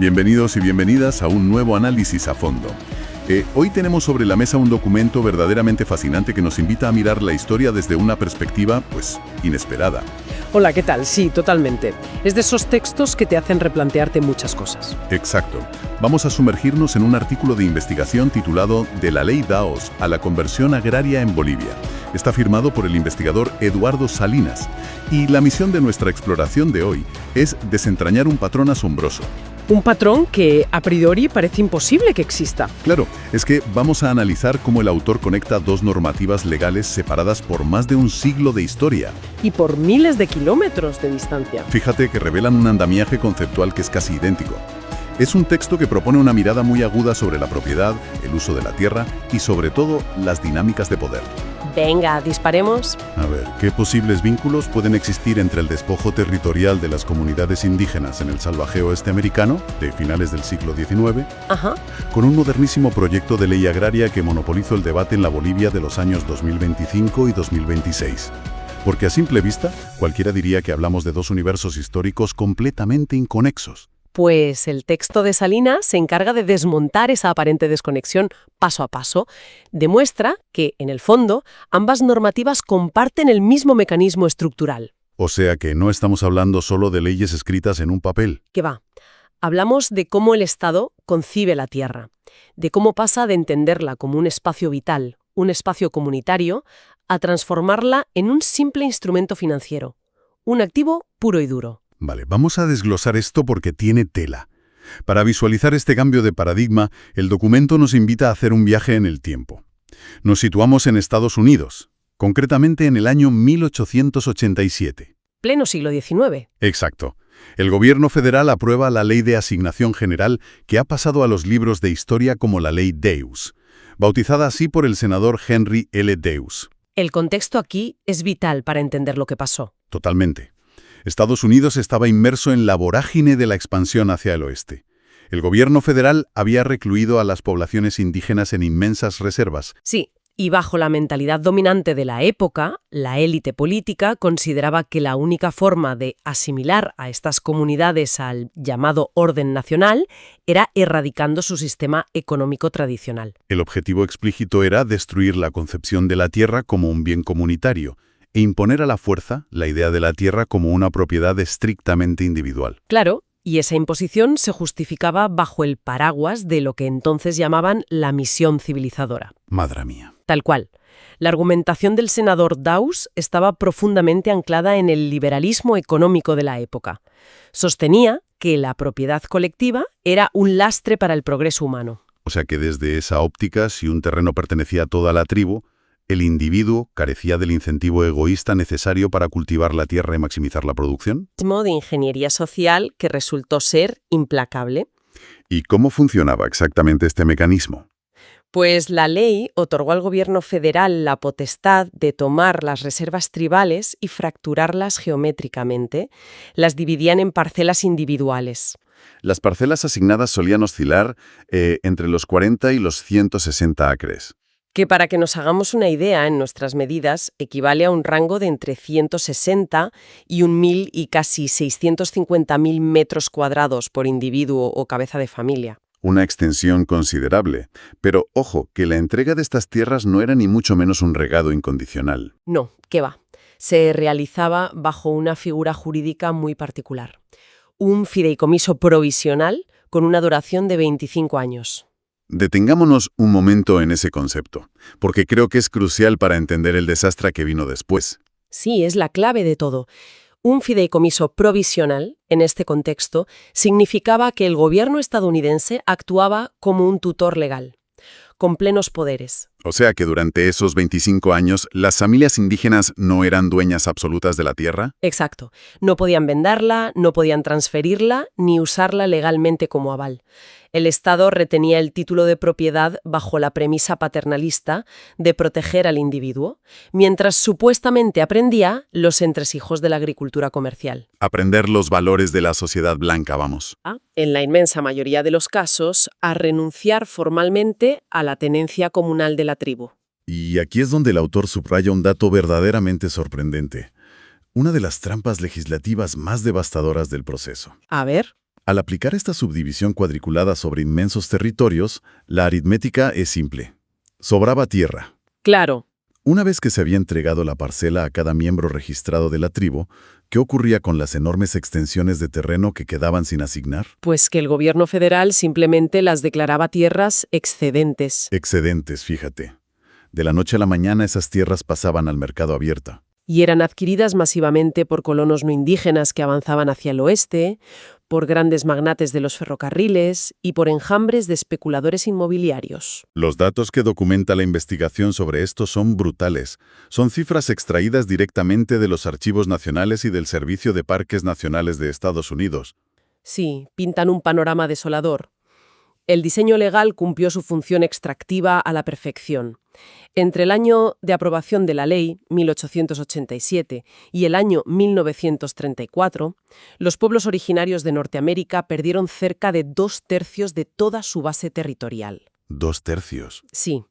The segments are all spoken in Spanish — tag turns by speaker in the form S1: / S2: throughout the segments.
S1: Bienvenidos y bienvenidas a un nuevo análisis a fondo. Hoy tenemos sobre la mesa un documento verdaderamente fascinante que nos invita a mirar la historia desde una perspectiva, pues, inesperada.
S2: Hola, ¿qué tal? Sí, totalmente. Es de esos textos que te hacen replantearte muchas cosas.
S1: Exacto. Vamos a sumergirnos en un artículo de investigación titulado De la Ley Daos a la conversión agraria en Bolivia. Está firmado por el investigador Eduardo Salinas. Y la misión de nuestra exploración de hoy es desentrañar un patrón asombroso.
S2: Un patrón que a priori parece imposible que exista.
S1: Claro, es que vamos a analizar cómo el autor conecta dos normativas legales separadas por más de un siglo de historia.
S2: Y por miles de kilómetros de distancia.
S1: Fíjate que revelan un andamiaje conceptual que es casi idéntico. Es un texto que propone una mirada muy aguda sobre la propiedad, el uso de la tierra y sobre todo las dinámicas de poder.
S2: Venga, disparemos.
S1: A ver, ¿qué posibles vínculos pueden existir entre el despojo territorial de las comunidades indígenas en el salvaje oeste americano, de finales del siglo XIX, con un modernísimo proyecto de ley agraria que monopolizó el debate en la Bolivia de los años 2025 y 2026? Porque a simple vista, cualquiera diría que hablamos de dos universos históricos completamente inconexos.
S2: Pues el texto de Salinas se encarga de desmontar esa aparente desconexión paso a paso. Demuestra que, en el fondo, ambas normativas comparten el mismo mecanismo estructural.
S1: O sea que no estamos hablando solo de leyes escritas en un papel.
S2: ¿Qué va? Hablamos de cómo el Estado concibe la tierra, de cómo pasa de entenderla como un espacio vital, un espacio comunitario, a transformarla en un simple instrumento financiero, un activo puro y duro.
S1: Vale, vamos a desglosar esto porque tiene tela. Para visualizar este cambio de paradigma, el documento nos invita a hacer un viaje en el tiempo. Nos situamos en Estados Unidos, concretamente en el año 1887.
S2: Pleno siglo XIX.
S1: Exacto. El gobierno federal aprueba la Ley de Asignación General que ha pasado a los libros de historia como la Ley Deus, bautizada así por el senador Henry L. Deus.
S2: El contexto aquí es vital para entender lo que pasó.
S1: Totalmente. Estados Unidos estaba inmerso en la vorágine de la expansión hacia el oeste. El gobierno federal había recluido a las poblaciones indígenas en inmensas reservas.
S2: Sí, y bajo la mentalidad dominante de la época, la élite política consideraba que la única forma de asimilar a estas comunidades al llamado orden nacional era erradicando su sistema económico tradicional.
S1: El objetivo explícito era destruir la concepción de la tierra como un bien comunitario e imponer a la fuerza la idea de la tierra como una propiedad estrictamente individual.
S2: Claro, y esa imposición se justificaba bajo el paraguas de lo que entonces llamaban la misión civilizadora.
S1: Madre mía.
S2: Tal cual. La argumentación del senador Daus estaba profundamente anclada en el liberalismo económico de la época. Sostenía que la propiedad colectiva era un lastre para el progreso humano.
S1: O sea que desde esa óptica, si un terreno pertenecía a toda la tribu, ¿el individuo carecía del incentivo egoísta necesario para cultivar la tierra y maximizar la producción?
S2: De ingeniería social que resultó ser implacable.
S1: ¿Y cómo funcionaba exactamente este mecanismo?
S2: Pues la ley otorgó al gobierno federal la potestad de tomar las reservas tribales y fracturarlas geométricamente. Las dividían en parcelas individuales.
S1: Las parcelas asignadas solían oscilar entre los 40 y los 160 acres.
S2: Que para que nos hagamos una idea en nuestras medidas equivale a un rango de entre 160 y 1.000 y casi 650.000 metros cuadrados por individuo o cabeza de familia.
S1: Una extensión considerable. Pero ojo, que la entrega de estas tierras no era ni mucho menos un regalo incondicional.
S2: No, ¿qué va? Se realizaba bajo una figura jurídica muy particular. Un fideicomiso provisional con una duración de 25 años.
S1: Detengámonos un momento en ese concepto, porque creo que es crucial para entender el desastre que vino después.
S2: Sí, es la clave de todo. Un fideicomiso provisional, en este contexto, significaba que el gobierno estadounidense actuaba como un tutor legal, con plenos poderes.
S1: O sea que durante esos 25 años, ¿las familias indígenas no eran dueñas absolutas de la tierra?
S2: Exacto. No podían venderla, no podían transferirla, ni usarla legalmente como aval. El Estado retenía el título de propiedad bajo la premisa paternalista de proteger al individuo, mientras supuestamente aprendía los entresijos de la agricultura comercial.
S1: Aprender los valores de la sociedad blanca, vamos.
S2: En la inmensa mayoría de los casos, a renunciar formalmente a la tenencia comunal de la tribu.
S1: Y aquí es donde el autor subraya un dato verdaderamente sorprendente. Una de las trampas legislativas más devastadoras del proceso.
S2: A ver.
S1: Al aplicar esta subdivisión cuadriculada sobre inmensos territorios, la aritmética es simple. Sobraba tierra.
S2: Claro.
S1: Una vez que se había entregado la parcela a cada miembro registrado de la tribu, ¿qué ocurría con las enormes extensiones de terreno que quedaban sin asignar?
S2: Pues que el gobierno federal simplemente las declaraba tierras excedentes.
S1: Excedentes, fíjate. De la noche a la mañana esas tierras pasaban al mercado abierto.
S2: Y eran adquiridas masivamente por colonos no indígenas que avanzaban hacia el oeste, por grandes magnates de los ferrocarriles y por enjambres de especuladores inmobiliarios.
S1: Los datos que documenta la investigación sobre esto son brutales. Son cifras extraídas directamente de los archivos nacionales y del Servicio de Parques Nacionales de Estados Unidos.
S2: Sí, pintan un panorama desolador. El diseño legal cumplió su función extractiva a la perfección. Entre el año de aprobación de la ley, 1887, y el año 1934, los pueblos originarios de Norteamérica perdieron cerca de 2/3 de toda su base territorial.
S1: 2/3.
S2: Sí,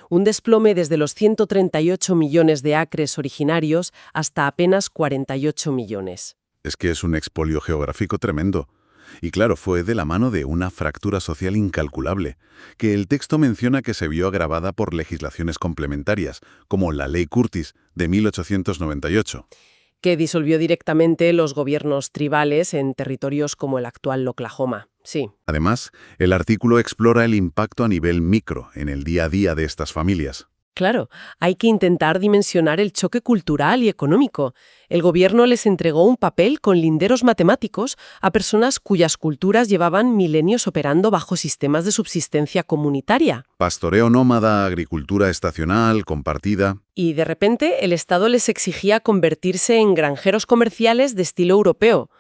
S2: un desplome desde los 138 millones de acres originarios hasta apenas 48 millones.
S1: Es que es un expolio geográfico tremendo. Y claro, fue de la mano de una fractura social incalculable, que el texto menciona que se vio agravada por legislaciones complementarias, como la Ley Curtis de 1898.
S2: Que disolvió directamente los gobiernos tribales en territorios como el actual Oklahoma. Sí.
S1: Además, el artículo explora el impacto a nivel micro en el día a día de estas familias.
S2: Claro, hay que intentar dimensionar el choque cultural y económico. El gobierno les entregó un papel con linderos matemáticos a personas cuyas culturas llevaban milenios operando bajo sistemas de subsistencia comunitaria.
S1: Pastoreo nómada, agricultura estacional, compartida.
S2: Y de repente el Estado les exigía convertirse en granjeros comerciales de estilo europeo.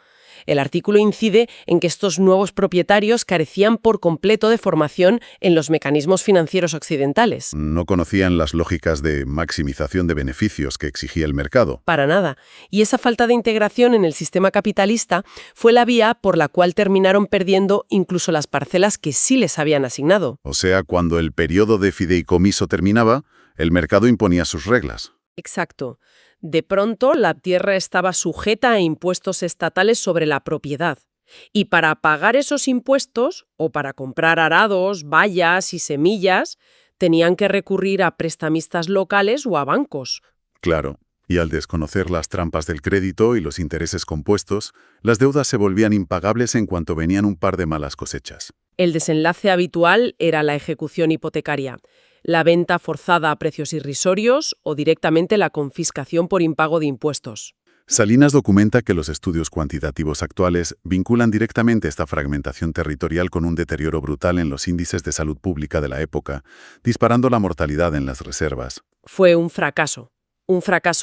S2: El artículo incide en que estos nuevos propietarios carecían por completo de formación en los mecanismos financieros occidentales.
S1: No conocían las lógicas de maximización de beneficios que exigía el mercado.
S2: Para nada. Y esa falta de integración en el sistema capitalista fue la vía por la cual terminaron perdiendo incluso las parcelas que sí les habían asignado.
S1: O sea, cuando el periodo de fideicomiso terminaba, el mercado imponía sus reglas.
S2: Exacto. De pronto, la tierra estaba sujeta a impuestos estatales sobre la propiedad. Y para pagar esos impuestos, o para comprar arados, vallas y semillas, tenían que recurrir a prestamistas locales o a bancos.
S1: Claro, y al desconocer las trampas del crédito y los intereses compuestos, las deudas se volvían impagables en cuanto venían un par de malas cosechas.
S2: El desenlace habitual era la ejecución hipotecaria, la venta forzada a precios irrisorios o directamente la confiscación por impago de impuestos.
S1: Salinas documenta que los estudios cuantitativos actuales vinculan directamente esta fragmentación territorial con un deterioro brutal en los índices de salud pública de la época, disparando la mortalidad en las reservas.
S2: Fue un fracaso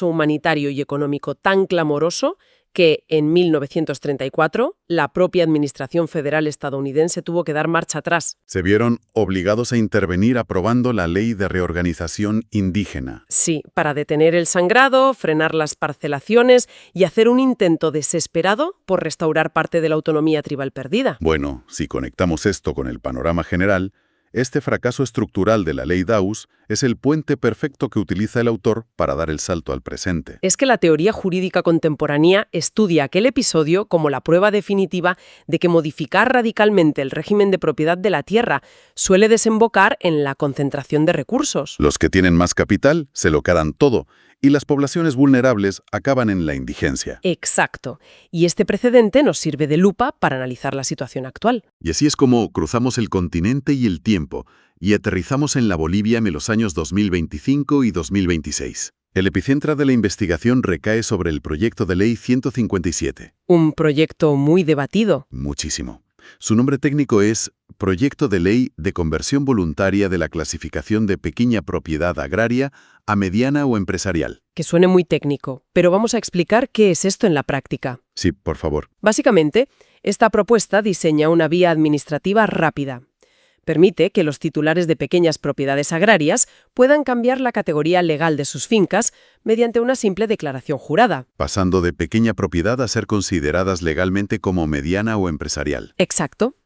S2: humanitario y económico tan clamoroso que en 1934 la propia Administración Federal estadounidense tuvo que dar marcha atrás.
S1: Se vieron obligados a intervenir aprobando la Ley de Reorganización Indígena.
S2: Sí, para detener el sangrado, frenar las parcelaciones y hacer un intento desesperado por restaurar parte de la autonomía tribal perdida.
S1: Bueno, si conectamos esto con el panorama general, este fracaso estructural de la Ley Dawes es el puente perfecto que utiliza el autor para dar el salto al presente.
S2: Es que la teoría jurídica contemporánea estudia aquel episodio como la prueba definitiva de que modificar radicalmente el régimen de propiedad de la tierra suele desembocar en la concentración de recursos.
S1: Los que tienen más capital se lo quedan todo y las poblaciones vulnerables acaban en la indigencia.
S2: Exacto. Y este precedente nos sirve de lupa para analizar la situación actual.
S1: Y así es como cruzamos el continente y el tiempo y aterrizamos en la Bolivia en los años 2025 y 2026. El epicentro de la investigación recae sobre el proyecto de ley 157.
S2: Un proyecto muy debatido.
S1: Muchísimo. Su nombre técnico es Proyecto de Ley de Conversión Voluntaria de la Clasificación de Pequeña Propiedad Agraria a Mediana o Empresarial.
S2: Que suene muy técnico, pero vamos a explicar qué es esto en la práctica.
S1: Sí, por favor.
S2: Básicamente, esta propuesta diseña una vía administrativa rápida. Permite que los titulares de pequeñas propiedades agrarias puedan cambiar la categoría legal de sus fincas mediante una simple declaración jurada.
S1: Pasando de pequeña propiedad a ser consideradas legalmente como mediana o empresarial.
S2: Exacto.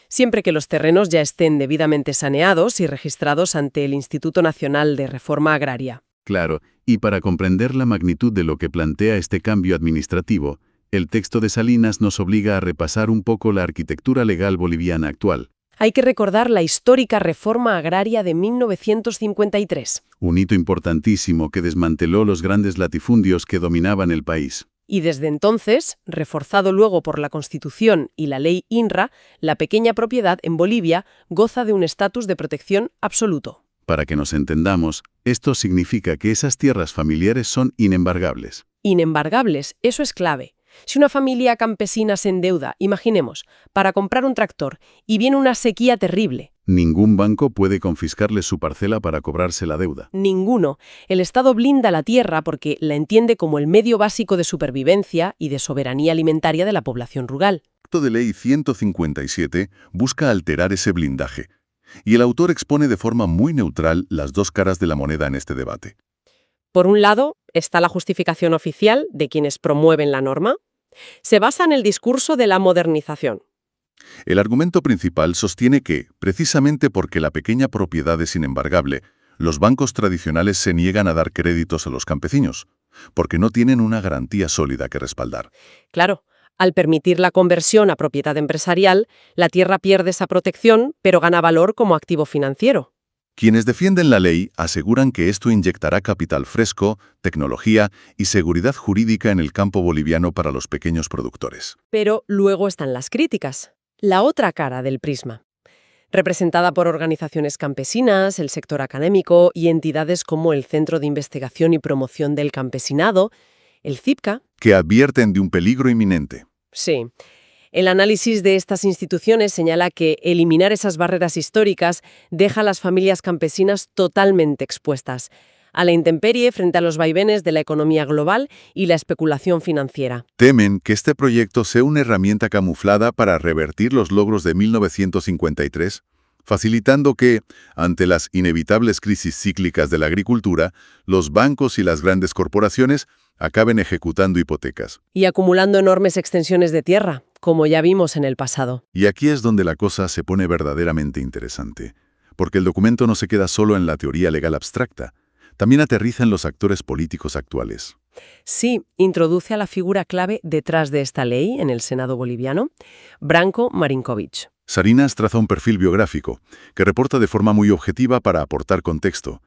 S2: Siempre que los terrenos ya estén debidamente saneados y registrados ante el Instituto Nacional de Reforma Agraria.
S1: Claro, y para comprender la magnitud de lo que plantea este cambio administrativo, El texto de Salinas nos obliga a repasar un poco la arquitectura legal boliviana actual.
S2: Hay que recordar la histórica reforma agraria de 1953.
S1: Un hito importantísimo que desmanteló los grandes latifundios que dominaban el país.
S2: Y desde entonces, reforzado luego por la Constitución y la ley INRA, la pequeña propiedad en Bolivia goza de un estatus de protección absoluto.
S1: Para que nos entendamos, esto significa que esas tierras familiares son inembargables.
S2: Inembargables, eso es clave. Si una familia campesina se endeuda, imaginemos, para comprar un tractor y viene una sequía terrible.
S1: Ningún banco puede confiscarle su parcela para cobrarse la deuda.
S2: Ninguno. El Estado blinda la tierra porque la entiende como el medio básico de supervivencia y de soberanía alimentaria de la población rural.
S1: El Acto de Ley 157 busca alterar ese blindaje, y el autor expone de forma muy neutral las dos caras de la moneda en este debate.
S2: Por un lado, está la justificación oficial de quienes promueven la norma. Se basa en el discurso de la modernización.
S1: El argumento principal sostiene que, precisamente porque la pequeña propiedad es inembargable, los bancos tradicionales se niegan a dar créditos a los campesinos, porque no tienen una garantía sólida que respaldar.
S2: Claro, al permitir la conversión a propiedad empresarial, la tierra pierde esa protección, pero gana valor como activo financiero.
S1: Quienes defienden la ley aseguran que esto inyectará capital fresco, tecnología y seguridad jurídica en el campo boliviano para los pequeños productores.
S2: Pero luego están las críticas, la otra cara del prisma, representada por organizaciones campesinas, el sector académico y entidades como el Centro de Investigación y Promoción del Campesinado, el CIPCA.
S1: Que advierten de un peligro inminente.
S2: Sí. El análisis de estas instituciones señala que eliminar esas barreras históricas deja a las familias campesinas totalmente expuestas a la intemperie frente a los vaivenes de la economía global y la especulación financiera.
S1: Temen que este proyecto sea una herramienta camuflada para revertir los logros de 1953, facilitando que, ante las inevitables crisis cíclicas de la agricultura, los bancos y las grandes corporaciones acaben ejecutando hipotecas.
S2: Y acumulando enormes extensiones de tierra, como ya vimos en el pasado.
S1: Y aquí es donde la cosa se pone verdaderamente interesante, porque el documento no se queda solo en la teoría legal abstracta, también aterriza en los actores políticos actuales.
S2: Sí, introduce a la figura clave detrás de esta ley en el Senado boliviano, Branko Marinković.
S1: Salinas traza un perfil biográfico, que reporta de forma muy objetiva para aportar contexto.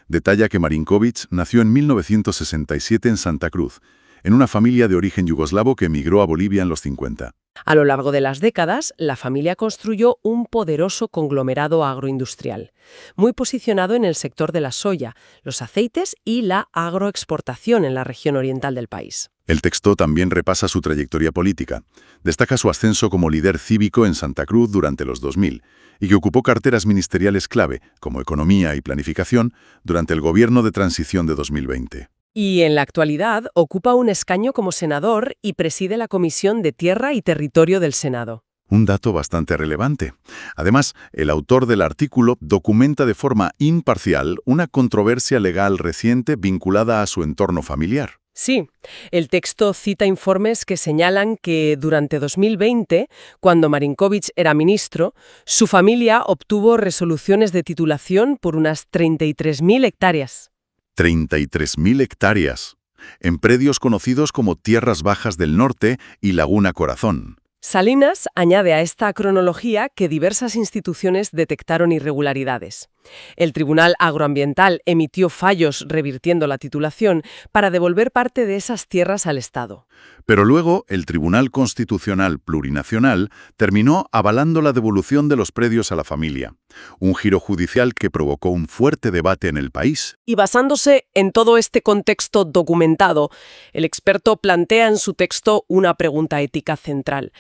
S1: Detalla que Marinković nació en 1967 en Santa Cruz, en una familia de origen yugoslavo que emigró a Bolivia en los 50.
S2: A lo largo de las décadas, la familia construyó un poderoso conglomerado agroindustrial, muy posicionado en el sector de la soya, los aceites y la agroexportación en la región oriental del país.
S1: El texto también repasa su trayectoria política. Destaca su ascenso como líder cívico en Santa Cruz durante los 2000 y que ocupó carteras ministeriales clave, como Economía y Planificación, durante el gobierno de transición de 2020.
S2: Y en la actualidad ocupa un escaño como senador y preside la Comisión de Tierra y Territorio del Senado.
S1: Un dato bastante relevante. Además, el autor del artículo documenta de forma imparcial una controversia legal reciente vinculada a su entorno familiar.
S2: Sí, el texto cita informes que señalan que durante 2020, cuando Marinković era ministro, su familia obtuvo resoluciones de titulación por unas 33.000 hectáreas.
S1: 33.000 hectáreas, en predios conocidos como Tierras Bajas del Norte y Laguna Corazón.
S2: Salinas añade a esta cronología que diversas instituciones detectaron irregularidades. El Tribunal Agroambiental emitió fallos revirtiendo la titulación para devolver parte de esas tierras al Estado.
S1: Pero luego, el Tribunal Constitucional Plurinacional terminó avalando la devolución de los predios a la familia, un giro judicial que provocó un fuerte debate en el país.
S2: Y basándose en todo este contexto documentado, el experto plantea en su texto una pregunta ética central.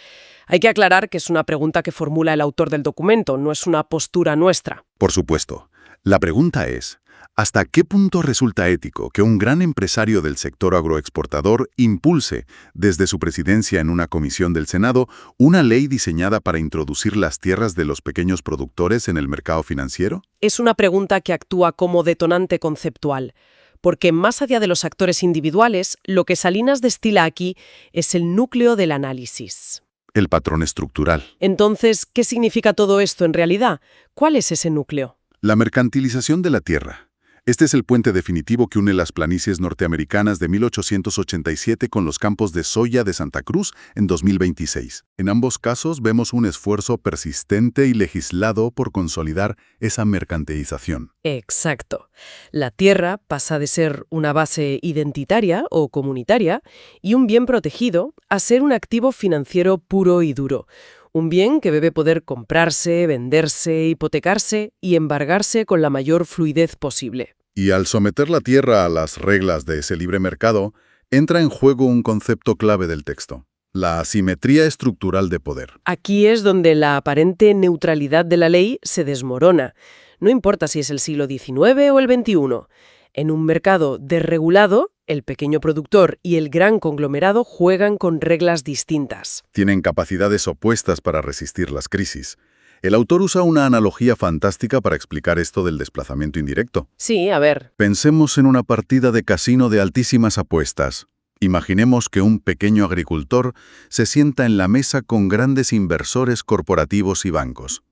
S2: Hay que aclarar que es una pregunta que formula el autor del documento, no es una postura nuestra.
S1: Por supuesto. La pregunta es, ¿hasta qué punto resulta ético que un gran empresario del sector agroexportador impulse, desde su presidencia en una comisión del Senado, una ley diseñada para introducir las tierras de los pequeños productores en el mercado financiero?
S2: Es una pregunta que actúa como detonante conceptual, porque más allá de los actores individuales, lo que Salinas destila aquí es el núcleo del análisis.
S1: El patrón estructural.
S2: Entonces, ¿qué significa todo esto en realidad? ¿Cuál es ese núcleo?
S1: La mercantilización de la tierra, Este es el puente definitivo que une las planicies norteamericanas de 1887 con los campos de soya de Santa Cruz en 2026. En ambos casos vemos un esfuerzo persistente y legislado por consolidar esa mercantilización.
S2: Exacto. La tierra pasa de ser una base identitaria o comunitaria y un bien protegido a ser un activo financiero puro y duro. Un bien que debe poder comprarse, venderse, hipotecarse y embargarse con la mayor fluidez posible.
S1: Y al someter la tierra a las reglas de ese libre mercado, entra en juego un concepto clave del texto: la asimetría estructural de poder.
S2: Aquí es donde la aparente neutralidad de la ley se desmorona. No importa si es el siglo XIX o el XXI. En un mercado desregulado, el pequeño productor y el gran conglomerado juegan con reglas distintas.
S1: Tienen capacidades opuestas para resistir las crisis. El autor usa una analogía fantástica para explicar esto del desplazamiento indirecto.
S2: Sí, a ver.
S1: Pensemos en una partida de casino de altísimas apuestas. Imaginemos que un pequeño agricultor se sienta en la mesa con grandes inversores corporativos y bancos.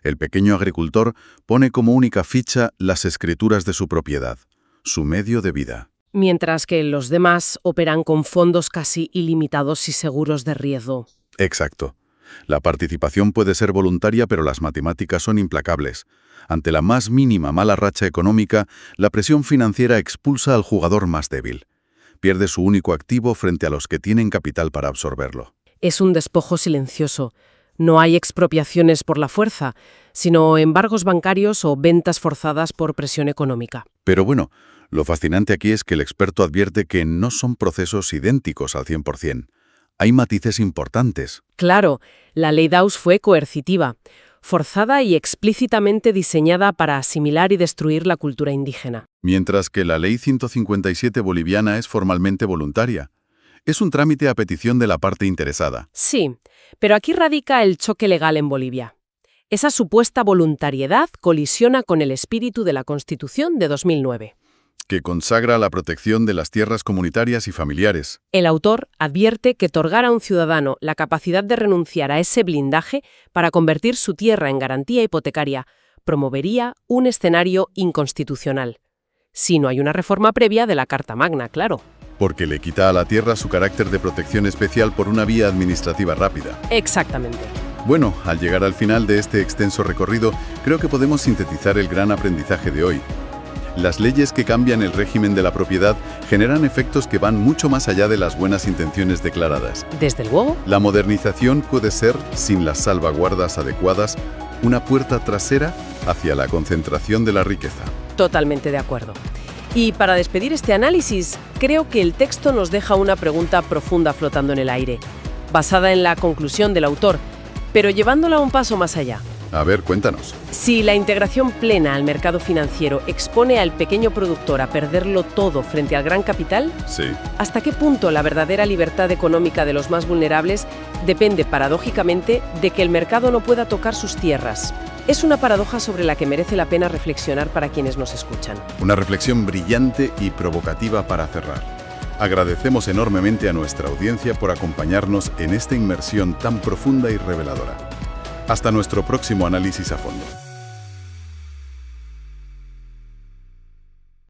S1: El pequeño agricultor pone como única ficha las escrituras de su propiedad, su medio de vida.
S2: Mientras que los demás operan con fondos casi ilimitados y seguros de riesgo.
S1: Exacto. La participación puede ser voluntaria, pero las matemáticas son implacables. Ante la más mínima mala racha económica, la presión financiera expulsa al jugador más débil. Pierde su único activo frente a los que tienen capital para absorberlo.
S2: Es un despojo silencioso. No hay expropiaciones por la fuerza, sino embargos bancarios o ventas forzadas por presión económica.
S1: Pero bueno, lo fascinante aquí es que el experto advierte que no son procesos idénticos al 100%. Hay matices importantes.
S2: Claro, la ley Dawes fue coercitiva, forzada y explícitamente diseñada para asimilar y destruir la cultura indígena.
S1: Mientras que la ley 157 boliviana es formalmente voluntaria. Es un trámite a petición de la parte interesada.
S2: Sí, pero aquí radica el choque legal en Bolivia. Esa supuesta voluntariedad colisiona con el espíritu de la Constitución de 2009.
S1: Que consagra la protección de las tierras comunitarias y familiares.
S2: El autor advierte que otorgar a un ciudadano la capacidad de renunciar a ese blindaje para convertir su tierra en garantía hipotecaria promovería un escenario inconstitucional. Si no hay una reforma previa de la Carta Magna, claro.
S1: Porque le quita a la tierra su carácter de protección especial por una vía administrativa rápida.
S2: Exactamente.
S1: Bueno, al llegar al final de este extenso recorrido, creo que podemos sintetizar el gran aprendizaje de hoy. Las leyes que cambian el régimen de la propiedad generan efectos que van mucho más allá de las buenas intenciones declaradas.
S2: Desde luego.
S1: La modernización puede ser, sin las salvaguardas adecuadas, una puerta trasera hacia la concentración de la riqueza.
S2: Totalmente de acuerdo. Y para despedir este análisis, creo que el texto nos deja una pregunta profunda flotando en el aire, basada en la conclusión del autor, pero llevándola un paso más allá.
S1: A ver, cuéntanos.
S2: Si la integración plena al mercado financiero expone al pequeño productor a perderlo todo frente al gran capital,
S1: sí.
S2: ¿Hasta qué punto la verdadera libertad económica de los más vulnerables depende, paradójicamente, de que el mercado no pueda tocar sus tierras? Es una paradoja sobre la que merece la pena reflexionar para quienes nos escuchan.
S1: Una reflexión brillante y provocativa para cerrar. Agradecemos enormemente a nuestra audiencia por acompañarnos en esta inmersión tan profunda y reveladora. Hasta nuestro próximo análisis a fondo.